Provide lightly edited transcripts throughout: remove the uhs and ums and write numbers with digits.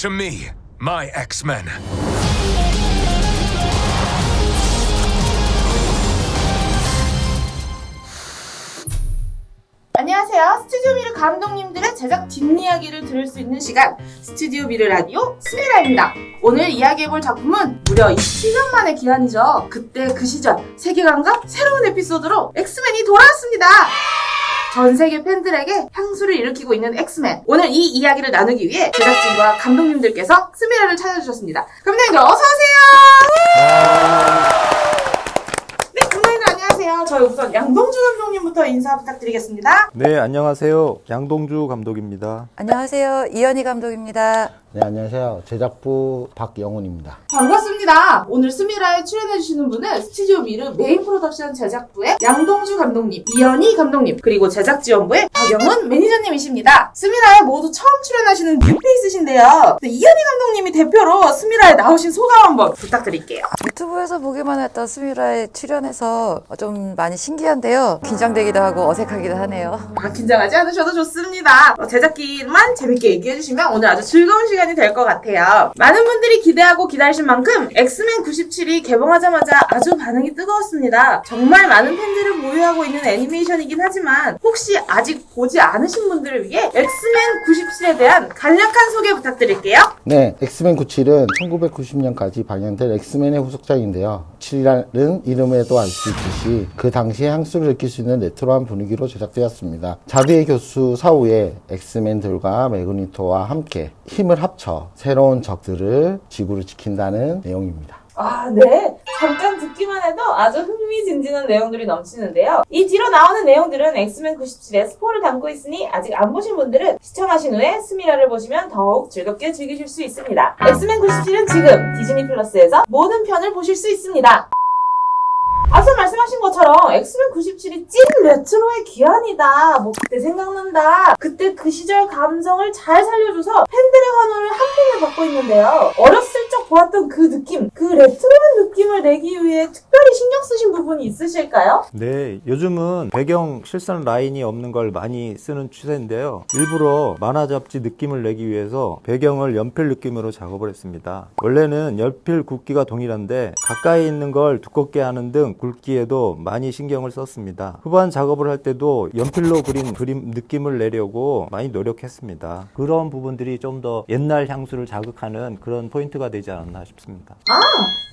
To me, my X-Men. 안녕하세요. 스튜디오 미르 감독님들의 제작 뒷이야기를 들을 수 있는 시간, 스튜디오 미르 라디오 스미라입니다. 오늘 이야기해볼 작품은 무려 27년 만의 기한이죠. 그때 그 시절 세계관과 새로운 에피소드로 엑스맨이 돌아왔습니다. 전 세계 팬들에게 향수를 일으키고 있는 엑스맨. 오늘 이 이야기를 나누기 위해 제작진과 감독님들께서 스미라를 찾아주셨습니다. 감독님들 어서오세요. 네, 감독님들 안녕하세요. 저희 우선 양동주 감독님부터 인사 부탁드리겠습니다. 네, 안녕하세요. 양동주 감독입니다. 안녕하세요. 이현희 감독입니다. 네, 안녕하세요. 제작부 박영훈입니다. 반갑습니다. 오늘 스미라에 출연해주시는 분은 스튜디오 미르 메인 프로덕션 제작부의 양동주 감독님, 이현희 감독님, 그리고 제작지원부의 박영훈 매니저님이십니다. 스미라에 모두 처음 출연하시는 뉴페이스신데요. 이현희 감독님이 대표로 스미라에 나오신 소감 한번 부탁드릴게요. 유튜브에서 보기만 했던 스미라에 출연해서 좀 많이 신기한데요. 긴장되기도 하고 어색하기도 하네요. 긴장하지 않으셔도 좋습니다. 제작기만 재밌게 얘기해주시면 오늘 아주 즐거운 시간이 될 것 같아요. 많은 분들이 기대하고 기다리신 만큼 엑스맨 97이 개봉하자마자 아주 반응이 뜨거웠습니다. 정말 많은 팬들을 보유하고 있는 애니메이션이긴 하지만 혹시 아직 보지 않으신 분들을 위해 엑스맨 97에 대한 간략한 소개 부탁드릴게요. 네, 엑스맨 97은 1990년까지 방영된 엑스맨의 후속작인데요. 7이라는 이름에도 알 수 있듯이 그 당시에 향수를 느낄 수 있는 레트로한 분위기로 제작되었습니다. 자비의 교수 사후에 엑스맨들과 매그니토와 함께 힘을 합쳐 새로운 적들을 지구를 지킨다는 내용입니다. 네. 잠깐 듣기만 해도 아주 흥미진진한 내용들이 넘치는데요. 이 뒤로 나오는 내용들은 엑스맨 97에 스포를 담고 있으니 아직 안 보신 분들은 시청하신 후에 스미라를 보시면 더욱 즐겁게 즐기실 수 있습니다. 엑스맨 97은 지금 디즈니 플러스에서 모든 편을 보실 수 있습니다. 앞서 말씀하신 것처럼 엑스맨 97이 찐 레트로의 기한이다. 그때 생각난다. 그때 그 시절 감성을 잘 살려줘서 팬들의 환호를 한 팽을 받고 있는데요. 어렸을 적 보았던 그 느낌, 그 레트로한 느낌을 내기 위해 특별히 신경 쓰신 부분이 있으실까요? 네, 요즘은 배경 실선 라인이 없는 걸 많이 쓰는 추세인데요. 일부러 만화 잡지 느낌을 내기 위해서 배경을 연필 느낌으로 작업을 했습니다. 원래는 연필 굵기가 동일한데 가까이 있는 걸 두껍게 하는 등 굵기에도 많이 신경을 썼습니다. 후반 작업을 할 때도 연필로 그린 그림 느낌을 내려고 많이 노력했습니다. 그런 부분들이 좀 더 옛날 향수를 자극하는 그런 포인트가 되지 않았나 싶습니다.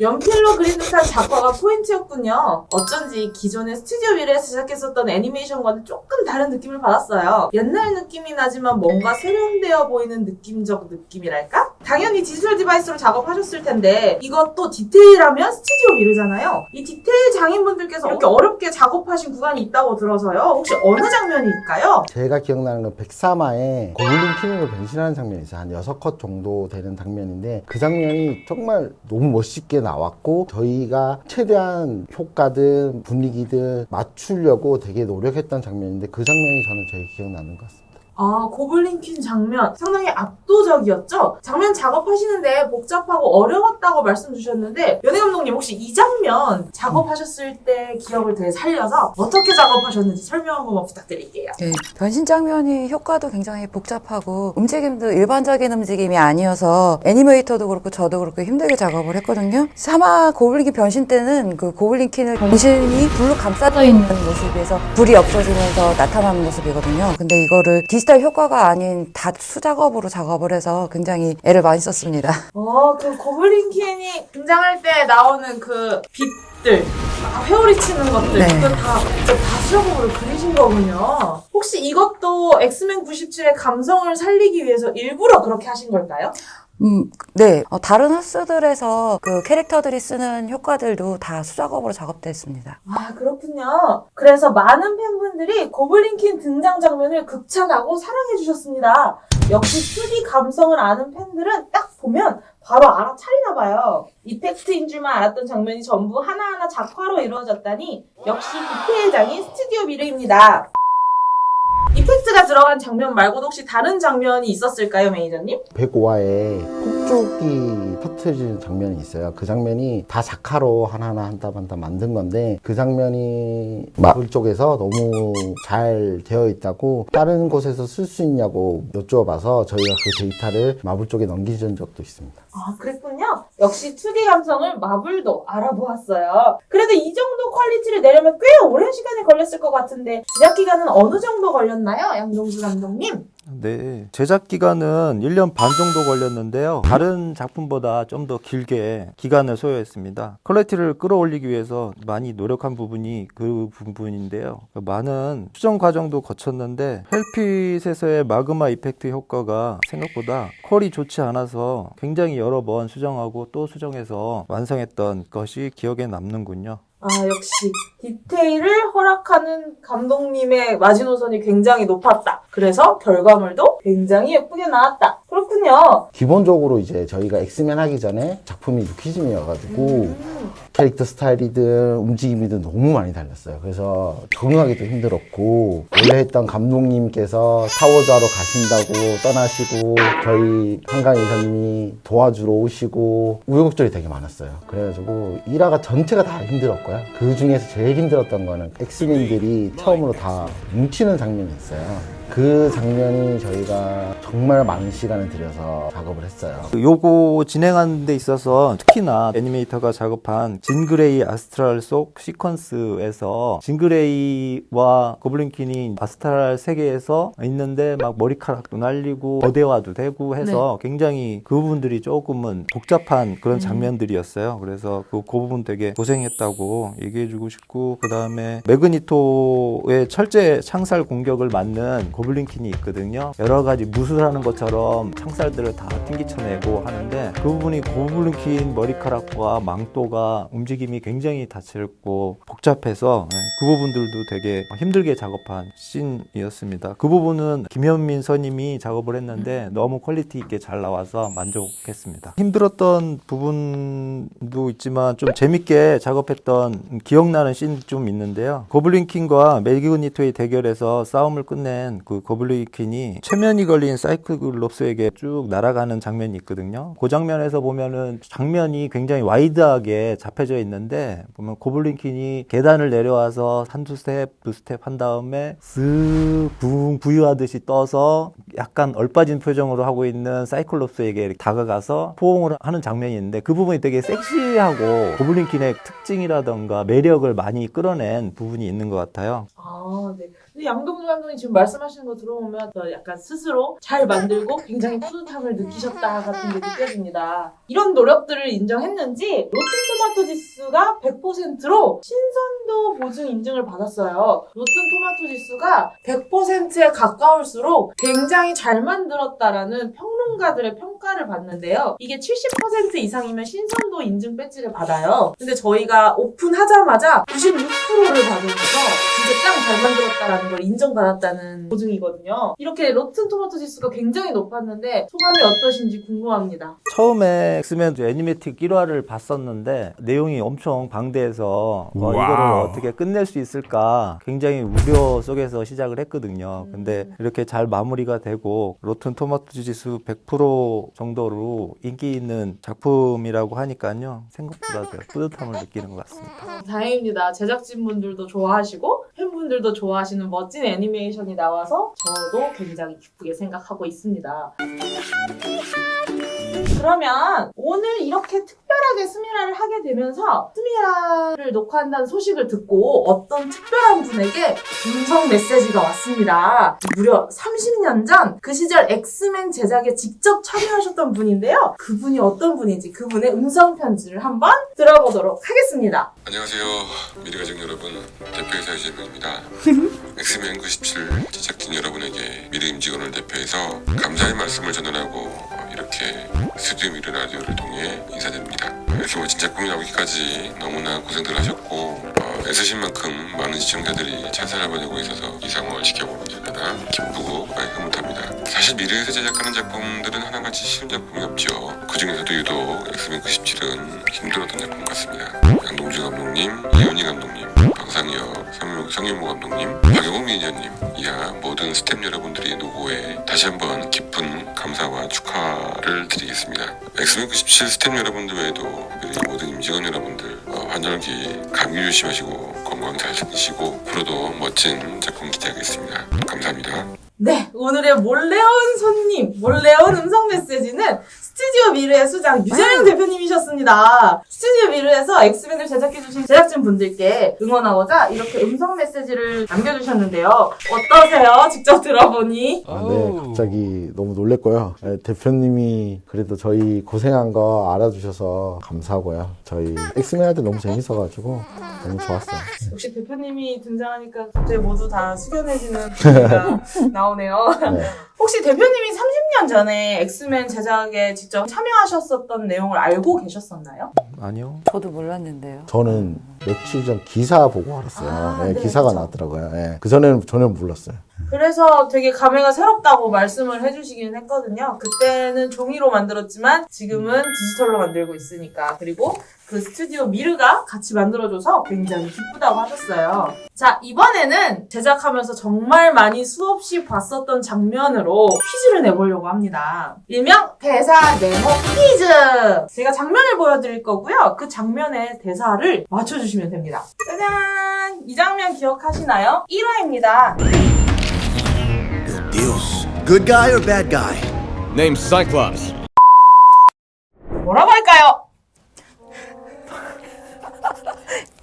연필로 그린 듯한 작화가 포인트였군요. 어쩐지 기존의 스튜디오 미르에서 제작했었던 애니메이션과는 조금 다른 느낌을 받았어요. 옛날 느낌이 나지만 뭔가 세련되어 보이는 느낌적 느낌이랄까? 당연히 디지털 디바이스로 작업하셨을 텐데 이것도 디테일하면 스튜디오 미르잖아요. 이 디테일 장인분들께서 이렇게 어렵게 작업하신 구간이 있다고 들어서요. 혹시 어느 장면일까요? 제가 기억나는 건 백사마의 고블린 킹으로 변신하는 장면이 있어요. 한 6컷 정도 되는 장면인데 그 장면이 정말 너무 멋있게 나왔고 저희가 최대한 효과든 분위기든 맞추려고 되게 노력했던 장면인데 그 장면이 저는 제일 기억나는 것 같습니다. 고블린 퀸 장면 상당히 압도적이었죠? 장면 작업하시는데 복잡하고 어려웠다고 말씀 주셨는데 연예 감독님 혹시 이 장면 작업하셨을 때 기억을 되게 살려서 어떻게 작업하셨는지 설명 한 번만 부탁드릴게요. 네, 변신 장면이 효과도 굉장히 복잡하고 움직임도 일반적인 움직임이 아니어서 애니메이터도 그렇고 저도 그렇고 힘들게 작업을 했거든요. 3화 고블린키 변신 때는 그 고블린키는 변신이 불로 감싸져 있는 모습에서 불이 없어지면서 나타나는 모습이거든요. 근데 이거를 디지털 효과가 아닌 다 수작업으로 작업을 해서 굉장히 애를 많이 썼습니다. 그 고블린 퀸이 등장할 때 나오는 그 빛들, 회오리 치는 것들, 네. 이거 다 수작업으로 그리신 거군요. 혹시 이것도 엑스맨 97의 감성을 살리기 위해서 일부러 그렇게 하신 걸까요? 네. 다른 흡수들에서 그 캐릭터들이 쓰는 효과들도 다 수작업으로 작업됐습니다. 그렇군요. 그래서 많은 팬분들이 고블린킨 등장 장면을 극찬하고 사랑해주셨습니다. 역시 2D 감성을 아는 팬들은 딱 보면 바로 알아차리나봐요. 이펙트인 줄만 알았던 장면이 전부 하나하나 작화로 이루어졌다니 역시 디테일장인 스튜디오 미르입니다. 이펙트 이펙트가 들어간 장면 말고도 혹시 다른 장면이 있었을까요, 매니저님? 105화에 폭죽이 터트리는 장면이 있어요. 그 장면이 다 자카로 하나하나 한 땀 한 땀 만든 건데 그 장면이 마블 쪽에서 너무 잘 되어 있다고 다른 곳에서 쓸 수 있냐고 여쭈어봐서 저희가 그 데이터를 마블 쪽에 넘기준 적도 있습니다. 아, 그랬군요. 역시 2D 감성을 마블도 알아보았어요. 그래도 이 정도 퀄리티를 내려면 꽤 오랜 시간이 걸렸을 것 같은데 제작 기간은 어느 정도 걸렸나요, 양동수 감독님? 네, 제작 기간은 1년 반 정도 걸렸는데요. 다른 작품보다 좀 더 길게 기간을 소요했습니다. 퀄리티를 끌어올리기 위해서 많이 노력한 부분이 그 부분인데요. 많은 수정 과정도 거쳤는데 헬핏에서의 마그마 이펙트 효과가 생각보다 퀄이 좋지 않아서 굉장히 여러 번 수정하고 또 수정해서 완성했던 것이 기억에 남는군요. 아, 역시 디테일을 허락하는 감독님의 마지노선이 굉장히 높았다. 그래서 결과물도 굉장히 예쁘게 나왔다. 그렇군요. 기본적으로 이제 저희가 엑스맨 하기 전에 작품이 유키즘이어가지고 캐릭터 스타일이든 움직임이든 너무 많이 달랐어요. 그래서 적응하기도 힘들었고 원래 했던 감독님께서 타워즈하러 가신다고 떠나시고 저희 한강 이사님이 도와주러 오시고 우여곡절이 되게 많았어요. 그래가지고 1화가 전체가 다 힘들었고요. 그 중에서 제일 힘들었던 거는 엑스맨들이 처음으로 다 뭉치는 장면이 있어요. 그 장면이 저희가 정말 많은 시간을 들여서 작업을 했어요. 요거 진행하는 데 있어서 특히나 애니메이터가 작업한 진 그레이 아스트랄 속 시퀀스에서 진 그레이와 고블린퀸이 아스트랄 세계에서 있는데 막 머리카락도 날리고 거대화도 되고 해서 굉장히 그 부분들이 조금은 복잡한 그런 장면들이었어요. 그래서 그 부분 되게 고생했다고 얘기해주고 싶고, 그 다음에 매그니토의 철제 창살 공격을 맞는 고블린퀸이 있거든요. 여러 가지 무술하는 것처럼 창살들을 다 튕기쳐내고 하는데 그 부분이 고블린퀸 머리카락과 망토가 움직임이 굉장히 다채롭고 복잡해서 그 부분들도 되게 힘들게 작업한 씬이었습니다. 그 부분은 김현민 선임이 작업을 했는데 너무 퀄리티 있게 잘 나와서 만족했습니다. 힘들었던 부분도 있지만 좀 재밌게 작업했던 기억나는 씬이 좀 있는데요. 고블린퀸과 매그니토의 대결에서 싸움을 끝낸 그 고블린퀸이 최면이 걸린 사이클롭스에게 쭉 날아가는 장면이 있거든요. 그 장면에서 보면은 장면이 굉장히 와이드하게 잡혀져 있는데 보면 고블린퀸이 계단을 내려와서 한두 스텝, 두 스텝 한 다음에 쓱 붕 부유하듯이 떠서 약간 얼빠진 표정으로 하고 있는 사이클롭스에게 다가가서 포옹을 하는 장면이 있는데 그 부분이 되게 섹시하고 고블린퀸의 특징이라던가 매력을 많이 끌어낸 부분이 있는 것 같아요. 아, 네. 근데 양동수 감독님 지금 말씀하시는 거 들어보면 저 약간 스스로 잘 만들고 굉장히 뿌듯함을 느끼셨다 같은 게 느껴집니다. 이런 노력들을 인정했는지 로튼 토마토 지수가 100%로 신선도 보증 인증을 받았어요. 로튼 토마토 지수가 100%에 가까울수록 굉장히 잘 만들었다라는 평론가들의 평가를 받는데요. 이게 70% 이상이면 신선도 인증 배지를 받아요. 근데 저희가 오픈하자마자 96%를 받으면서 진짜 짱 잘 만들었다라는 걸 인정받았다는 보증이거든요. 이렇게 로튼 토마토 지수가 굉장히 높았는데 소감이 어떠신지 궁금합니다. 처음에 엑스맨 애니메틱 1화를 봤었는데 내용이 엄청 방대해서 이거를 어떻게 끝낼 수 있을까 굉장히 우려 속에서 시작을 했거든요. 근데 이렇게 잘 마무리가 되고 로튼 토마토 지수 100% 정도로 인기 있는 작품이라고 하니까요. 생각보다 뿌듯함을 느끼는 것 같습니다. 다행입니다. 제작진분들도 좋아하시고 팬분들도 좋아하시는 멋진 애니메이션이 나와서 저도 굉장히 기쁘게 생각하고 있습니다. 그러면 오늘 이렇게 특별하게 스미라를 하게 되면서 스미라를 녹화한다는 소식을 듣고 어떤 특별한 분에게 음성 메시지가 왔습니다. 무려 30년 전 그 시절 엑스맨 제작에 직접 참여하셨던 분인데요. 그분이 어떤 분인지 그분의 음성 편지를 한번 들어보도록 하겠습니다. 안녕하세요. 미래가족 여러분, 대표이사 유재명입니다. 엑스맨 97 제작진 여러분에게 미래임 직원을 대표해서 감사의 말씀을 전하라고 이렇게 스튜디오 미래 라디오를 통해 인사드립니다. 이렇게 멋진 작품이 나오기까지 너무나 고생들 하셨고 애쓰신 만큼 많은 시청자들이 잘 살아보내고 있어서 이 상황을 지켜보는 제가 기쁘고 흐뭇합니다. 사실 미래에서 제작하는 작품들은 하나같이 쉬운 작품이 없죠. 그 중에서도 유독 엑스맨 97은 힘들었던 작품 같습니다. 양동주 감독님, 이현희 감독님, 강상혁, 성윤모 감독님, 박영욱 매니저님 이하 모든 스태프 여러분들의 노고에 다시 한번 깊은 감사와 축하를 드리겠습니다. 엑스맨 97 스태프 여러분들 외에도 우리 모든 임직원 여러분들 환절기 감기 조심하시고 건강 잘 챙기시고 앞으로도 멋진 작품 기대하겠습니다. 감사합니다. 네, 오늘의 몰래온 손님, 몰래온 음성 메시지는 스튜디오 미르의 수장 유재명 대표님이셨습니다. 스튜디오 미르에서 엑스맨을 제작해주신 제작진 분들께 응원하고자 이렇게 음성 메시지를 남겨주셨는데요. 어떠세요? 직접 들어보니? 네, 갑자기 너무 놀랬고요. 네, 대표님이 그래도 저희 고생한 거 알아주셔서 감사하고요. 저희 엑스맨 할 때 너무 재밌어가지고 너무 좋았어요. 역시 대표님이 등장하니까 갑자기 모두 다 숙연해지는 분위기가 나오네요. 네. 혹시 대표님이 30년 전에 엑스맨 제작에 직접 참여하셨었던 내용을 알고 계셨었나요? 아니요. 저도 몰랐는데요. 저는 며칠 전 기사 보고 알았어요. 네, 네, 기사가 그쵸. 나왔더라고요. 네, 그전에는 전혀 몰랐어요. 그래서 되게 감회가 새롭다고 말씀을 해주시긴 했거든요. 그때는 종이로 만들었지만 지금은 디지털로 만들고 있으니까. 그리고 그 스튜디오 미르가 같이 만들어줘서 굉장히 기쁘다고 하셨어요. 자, 이번에는 제작하면서 정말 많이 수없이 봤었던 장면으로 퀴즈를 내보려고 합니다. 일명 대사 네모 퀴즈! 제가 장면을 보여드릴 거고요. 그 장면의 대사를 맞춰주시면 됩니다. 짜잔! 이 장면 기억하시나요? 1화입니다. Deals. Good guy or bad guy? Name's Cyclops. 뭐라고 할까요?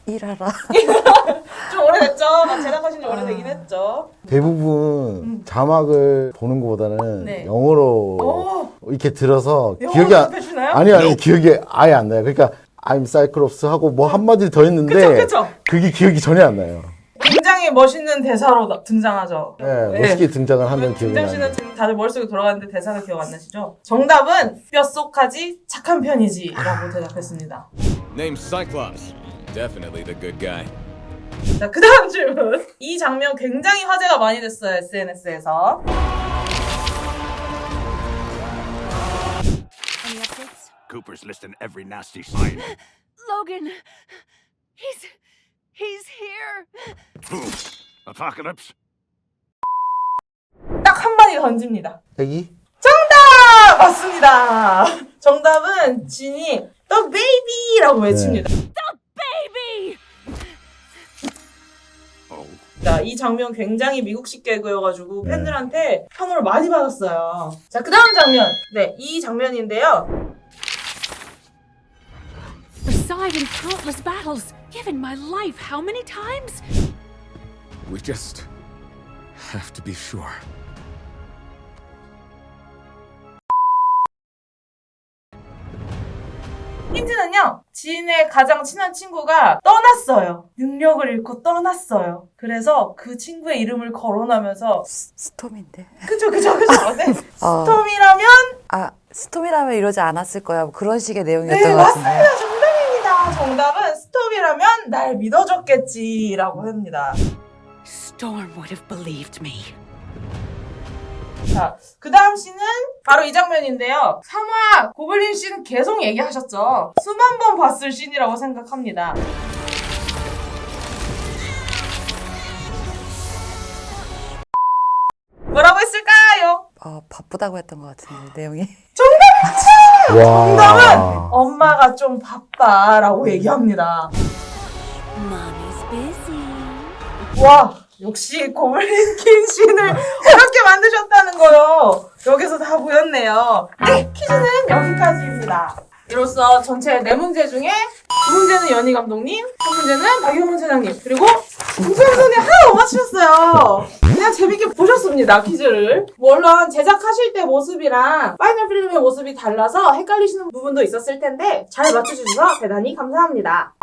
일하라. 좀 오래됐죠? 막 제작하신 지 오래되긴 했죠. 대부분 자막을 보는 것보다는 네. 영어로 이렇게 들어서 영어로 기억이 답해주나요? 아니 기억이 아예 안 나요. 그러니까 I'm Cyclops 하고 뭐 한마디 더 했는데 그쵸. 그게 기억이 전혀 안 나요. 굉장히 멋있는 대사로 등장하죠. 네, 멋있게 등장을 하는 기억이 김장 나요. 씨는 지금 다들 머릿속에 돌아가는데 대사가 기억 안 나시죠? 정답은 뼛속하지 착한 편이지 라고 대답했습니다. Name's Cyclops. Definitely the good guy. 자, 그 다음 질문. 이 장면 굉장히 화제가 많이 됐어요, SNS에서. Any updates? Cooper's listing every nasty sign. Logan! He's here! Boom. Apocalypse? 딱 한마디 던집니다. 애기? 정답! 맞습니다. 정답은 진이 The Baby라고 외칩니다. Baby! Oh. 자, 이 장면 굉장히 미국식 개그여가지고 팬들한테 환호를 많이 받았어요. 자, 그 다음 장면. 네, 이 장면인데요. Beside in countless battles, given my life how many times? We just have to be sure. 힌트는요, 진의 가장 친한 친구가 떠났어요. 능력을 잃고 떠났어요. 그래서 그 친구의 이름을 거론하면서, 스톰인데. 그쵸. 네. 스톰이라면, 아, 스톰이라면 이러지 않았을 거야. 뭐 그런 식의 내용이었던 네, 것 같은데. 맞습니다. 정답입니다. 정답은 스톰이라면 날 믿어줬겠지라고 합니다. Storm would have believed me. 자, 그 다음 씬은 바로 이 장면인데요. 3화 고블린 씬 계속 얘기하셨죠. 수만 번 봤을 씬이라고 생각합니다. 뭐라고 했을까요? 바쁘다고 했던 것 같은데, 내용이. 정답은 엄마가 좀 바빠라고 얘기합니다. Mommy's busy. 와, 역시 고블린 킨 씬을 어렵게 만드셨다는 거요. 여기서 다 보였네요. 네, 퀴즈는 여기까지입니다. 이로써 전체 4문제 중에 2문제는 연희 감독님, 3문제는 박영훈 차장님, 그리고 김선선이 하나 못 맞추셨어요. 그냥 재밌게 보셨습니다, 퀴즈를. 물론 제작하실 때 모습이랑 파이널 필름의 모습이 달라서 헷갈리시는 부분도 있었을 텐데 잘 맞춰주셔서 대단히 감사합니다.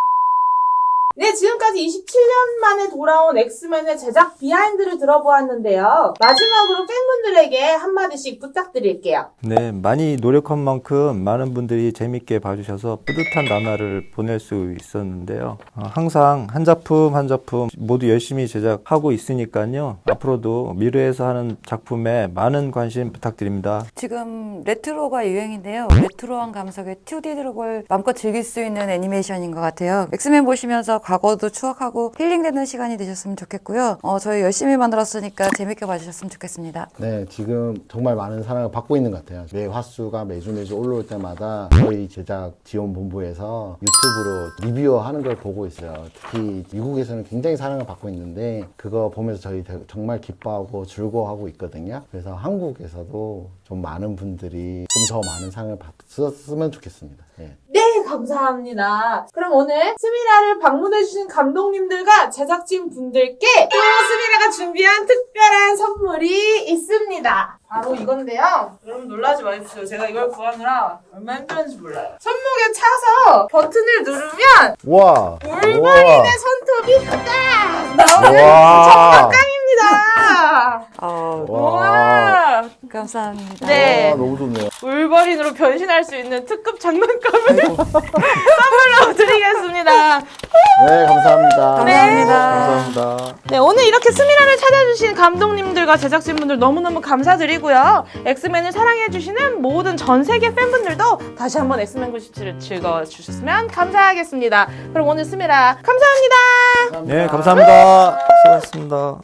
네, 지금까지 27년 만에 돌아온 엑스맨의 제작 비하인드를 들어보았는데요. 마지막으로 팬분들에게 한마디씩 부탁드릴게요. 네, 많이 노력한 만큼 많은 분들이 재밌게 봐주셔서 뿌듯한 나날을 보낼 수 있었는데요. 항상 한 작품 한 작품 모두 열심히 제작하고 있으니까요. 앞으로도 미르에서 하는 작품에 많은 관심 부탁드립니다. 지금 레트로가 유행인데요. 레트로한 감성의 2D 드롭을 마음껏 즐길 수 있는 애니메이션인 것 같아요. 엑스맨 보시면서 과거도 추억하고 힐링되는 시간이 되셨으면 좋겠고요. 저희 열심히 만들었으니까 재밌게 봐주셨으면 좋겠습니다. 네, 지금 정말 많은 사랑을 받고 있는 것 같아요. 매 화수가 매주 올라올 때마다 저희 제작 지원본부에서 유튜브로 리뷰하는 걸 보고 있어요. 특히 미국에서는 굉장히 사랑을 받고 있는데 그거 보면서 저희 정말 기뻐하고 즐거워하고 있거든요. 그래서 한국에서도 좀 많은 분들이 좀 더 많은 상을 받았으면 좋겠습니다. 예. 네, 감사합니다. 그럼 오늘 스미라를 방문해주신 감독님들과 제작진 분들께 또 스미라가 준비한 특별한 선물이 있습니다. 바로 이건데요. 여러분 놀라지 마십시오. 제가 이걸 구하느라 얼마나 힘들었는지 몰라요. 손목에 차서 버튼을 누르면 와! 올바린의 손톱이 딱 나오는 와! 장난감입니다. 와! 감사합니다. 네. 너무 좋네요. 울버린으로 변신할 수 있는 특급 장난감을 선물로 드리겠습니다. 네, 감사합니다. 네. 감사합니다. 네, 오늘 이렇게 스미라를 찾아주신 감독님들과 제작진분들 너무너무 감사드리고요. 엑스맨을 사랑해주시는 모든 전 세계 팬분들도 다시 한번 엑스맨 97을 즐거워주셨으면 감사하겠습니다. 그럼 오늘 스미라 감사합니다. 네, 감사합니다. 수고하셨습니다.